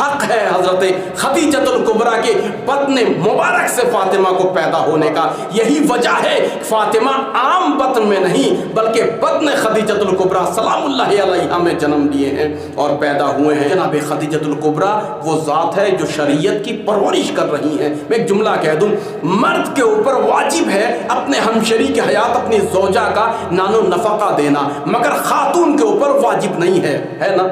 حق ہے حضرت خدیجۃ الکبریٰ کے بطن مبارک سے فاطمہ کو پیدا ہونے کا. یہی وجہ ہے فاطمہ عام بطن میں نہیں بلکہ بطن خدیجۃ الکبریٰ سلام اللہ علیہا میں جنم لیے ہیں اور پیدا ہوئے ہیں. جناب خدیجۃ الکبریٰ وہ ذات ہے جو شریعت کی پرورش کر رہی ہیں. میں ایک جملہ کہہ دوں، مرد کے اوپر واجب ہے اپنے ہمشری کی حیات اپنی زوجہ کا نان و نفقہ دینا، مگر خاتون کے اوپر واجب نہیں ہے نا.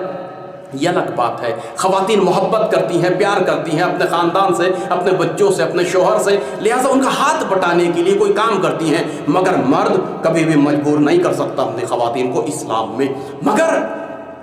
یہ الگ بات ہے. خواتین محبت کرتی ہیں، پیار کرتی ہیں اپنے خاندان سے، اپنے بچوں سے، اپنے شوہر سے، لہٰذا ان کا ہاتھ بٹانے کے لیے کوئی کام کرتی ہیں، مگر مرد کبھی بھی مجبور نہیں کر سکتا اپنی خواتین کو اسلام میں. مگر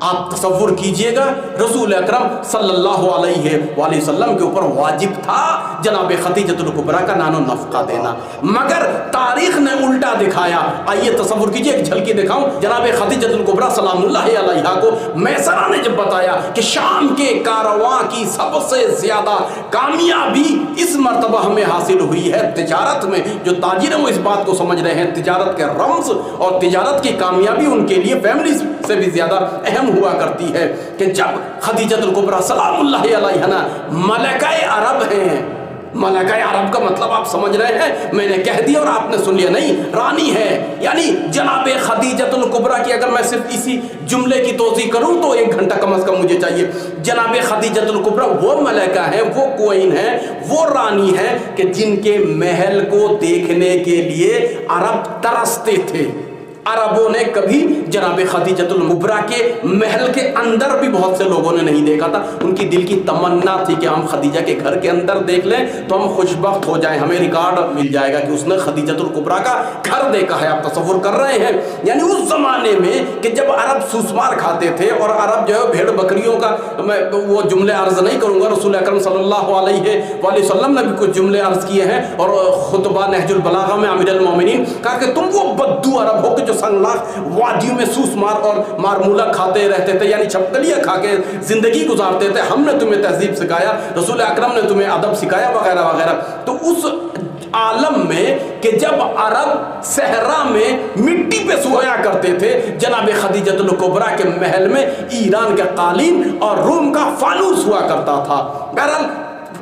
آپ تصور کیجئے گا رسول اکرم صلی اللہ علیہ وآلہ وسلم کے اوپر واجب تھا جناب خدیجۃ الکبریٰ کا نان و نفقہ دینا، مگر تاریخ نے الٹا دکھایا. آئیے تصور کیجئے، ایک جھلکی دکھاؤں. جناب خدیجۃ الکبریٰ سلام اللہ علیہا کو میسرہ نے جب بتایا کہ شام کے کارواں کی سب سے زیادہ کامیابی اس مرتبہ ہمیں حاصل ہوئی ہے تجارت میں، جو تاجر ہیں وہ اس بات کو سمجھ رہے ہیں تجارت کے رمز اور تجارت کی کامیابی ان کے لیے فیملی سے بھی زیادہ اہم ہوا کرتی ہے، کہ جب خدیجۃ الکبریٰ سلام اللہ علیہا ملکہ عرب ہیں. ملکہ عرب کا مطلب آپ سمجھ رہے ہیں، میں نے کہہ دیا اور آپ نے سن لیا، نہیں، رانی ہے. یعنی جناب خدیجۃ الکبریٰ کی اگر میں صرف اسی جملے کی توضیح کروں تو 1 گھنٹہ کم از کم مجھے چاہیے. جناب خدیجۃ الکبریٰ وہ ملکہ ہے، وہ کوئین ہے، وہ رانی ہے کہ جن کے محل کو دیکھنے کے لیے عرب ترستے تھے. عربوں نے کبھی جناب خدیجۃ الکبریٰ کے محل کے اندر بھی بہت سے لوگوں نے نہیں دیکھا تھا. ان کی دل کی تمنا تھی کہ ہم خدیجہ کے گھر کے اندر دیکھ لیں تو ہم خوش بخت ہو جائیں، ہمیں ریکارڈ مل جائے گا کہ اس نے خدیجۃ الکبریٰ کا گھر دیکھا ہے. آپ تصور کر رہے ہیں، یعنی اس زمانے میں کہ جب عرب سوسمار کھاتے تھے اور عرب جو ہے بھیڑ بکریوں کا، میں وہ جملے عرض نہیں کروں گا، رسول اکرم صلی اللہ علیہ وآلہ وسلم نے بھی کچھ جملے عرض کیے ہیں اور خطبہ نہج البلاغہ میں امیر المومنین کہا کہ تم وہ بدو عرب ہو کہ جو سنگلاخ وادیوں میں سوس مار اور مارمولہ کھاتے رہتے تھے، یعنی چھپکلیاں کھا کے زندگی گزارتے تھے. ہم نے تمہیں تہذیب سکھایا، رسول اکرم نے تمہیں ادب سکھایا وغیرہ وغیرہ. تو اس عالم میں کہ جب عرب صحرا میں مٹی پہ سویا کرتے تھے، جناب خدیجۃ الکبریٰ کے محل میں ایران کا قالین اور روم کا فانوس ہوا کرتا تھا. بہرحال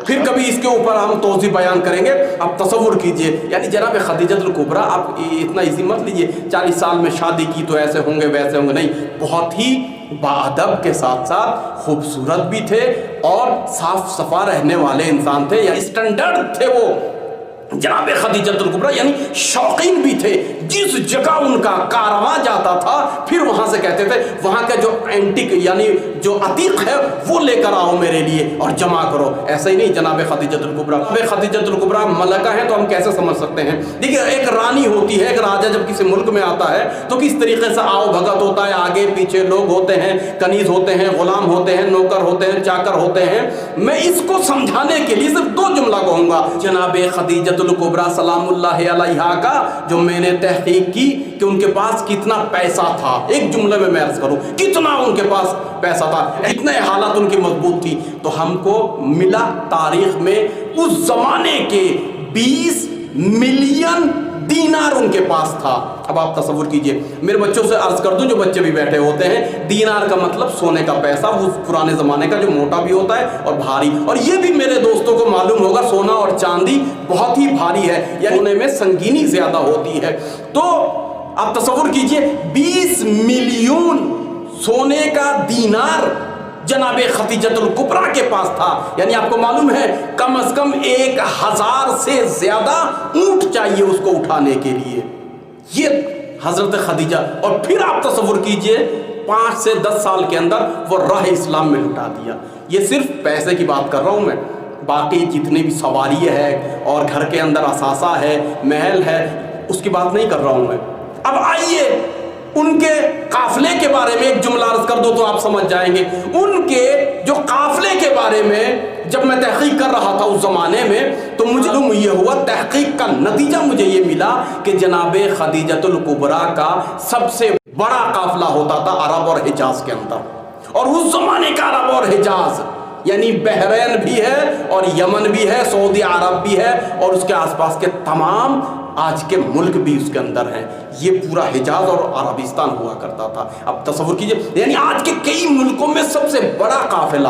پھر کبھی اس کے اوپر ہم توضیح بیان کریں گے. آپ تصور کیجئے، یعنی جناب خدیجۃ الکبریٰ، آپ اتنا ایزی مت لیجئے 40 سال میں شادی کی تو ایسے ہوں گے ویسے ہوں گے، نہیں، بہت ہی باادب کے ساتھ ساتھ خوبصورت بھی تھے اور صاف صفا رہنے والے انسان تھے، یعنی اسٹینڈرڈ تھے وہ جناب خدیجۃ الکبریٰ، یعنی شوقین بھی تھے. جس جگہ ان کا کارواں جاتا تھا پھر وہاں سے کہتے تھے وہاں کا جو اینٹک یعنی جو عتیق ہے وہ لے کر آؤ میرے لیے اور جمع کرو. ایسا ہی نہیں جناب خدیجۃ الکبریٰ. خدیجۃ الکبریٰ ملکہ ہیں تو ہم کیسے سمجھ سکتے ہیں؟ دیکھیے، ایک رانی ہوتی ہے، ایک راجہ جب کسی ملک میں آتا ہے تو کس طریقے سے آؤ بھگت ہوتا ہے، آگے پیچھے لوگ ہوتے ہیں، کنیز ہوتے ہیں، غلام ہوتے ہیں، نوکر ہوتے ہیں، چاکر ہوتے ہیں. میں اس کو سمجھانے کے لیے صرف 2 جملہ کہوں گا. جناب خدیجۃ الکبریٰ سلام اللہ علیہا کا جو میں نے تحقیق کی کہ ان کے پاس کتنا پیسہ تھا، ایک جملے میں عرض کروں کتنا ان کے پاس پیسہ تھا، اتنے حالت ان کی مضبوط تھی، تو ہم کو ملا تاریخ میں اس زمانے کے 20 ملین دینار ان کے پاس تھا. اب آپ تصور کیجئے، میرے بچوں سے عرض کر دوں جو بچے بھی بیٹھے ہوتے ہیں، دینار کا مطلب سونے کا پیسہ، وہ پرانے زمانے کا جو موٹا بھی ہوتا ہے اور بھاری. اور یہ بھی میرے دوستوں کو معلوم ہوگا سونا اور چاندی بہت ہی بھاری ہے، یعنی سونے میں سنگینی زیادہ ہوتی ہے. تو آپ تصور کیجئے 20 ملین سونے کا دینار جناب خدیجۃ الکبریٰ کے پاس تھا. یعنی آپ کو معلوم ہے کم از کم 1000 سے زیادہ اونٹ چاہیے اس کو اٹھانے کے لیے. یہ حضرت خدیجہ، اور پھر آپ تصور کیجئے 5 سے 10 سال کے اندر وہ راہ اسلام میں لٹا دیا. یہ صرف پیسے کی بات کر رہا ہوں میں، باقی جتنی بھی سواری ہے اور گھر کے اندر اثاثہ ہے، محل ہے، اس کی بات نہیں کر رہا ہوں میں. اب آئیے ان کے قافلے کے بارے میں ایک جملہ عرض کر دو تو آپ سمجھ جائیں گے. ان کے جو قافلے کے بارے میں جب میں تحقیق کر رہا تھا اس زمانے میں تو مجھے یہ ہوا، تحقیق کا نتیجہ مجھے یہ ملا کہ جناب خدیجۃ الکبریٰ کا سب سے بڑا قافلہ ہوتا تھا عرب اور حجاز کے اندر. اور اس زمانے کا عرب اور حجاز یعنی بحرین بھی ہے اور یمن بھی ہے، سعودی عرب بھی ہے اور اس کے آس پاس کے تمام آج کے ملک بھی اس کے اندر ہیں. یہ پورا حجاز اور عربستان ہوا کرتا تھا. اب تصور کیجئے، یعنی آج کے کئی ملکوں میں سب سے بڑا قافلہ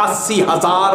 80,000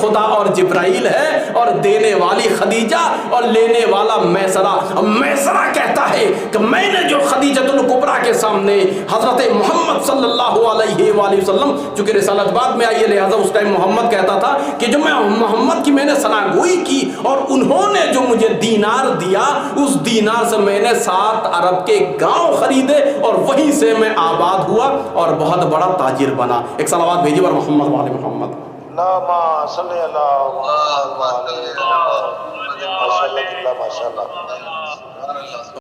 خدا اور جبرائیل ہے، اور دینے والی خدیجہ اور لینے والا میسرہ۔ میسرہ کہتا ہے کہ میں نے جو خدیجۃ الکبریٰ کے سامنے حضرت محمد صلی اللہ علیہ وآلہ وسلم، چونکہ رسالت بعد میں آئی ہے لہذا اس ٹائم محمد کہتا تھا کہ جو میں محمد کی میں نے ثناگوئی کی اور انہوں نے جو مجھے دینار دیا، اس دینار سے میں نے 7 عرب کے گاؤں خریدے اور وہیں سے میں آباد ہوا اور بہت بڑا تاجر بنا۔ ایک صلوات بھیجیے اور محمد وعلى محمد۔ اللهم صل على محمد، ماشاء اللہ، ماشاء اللہ۔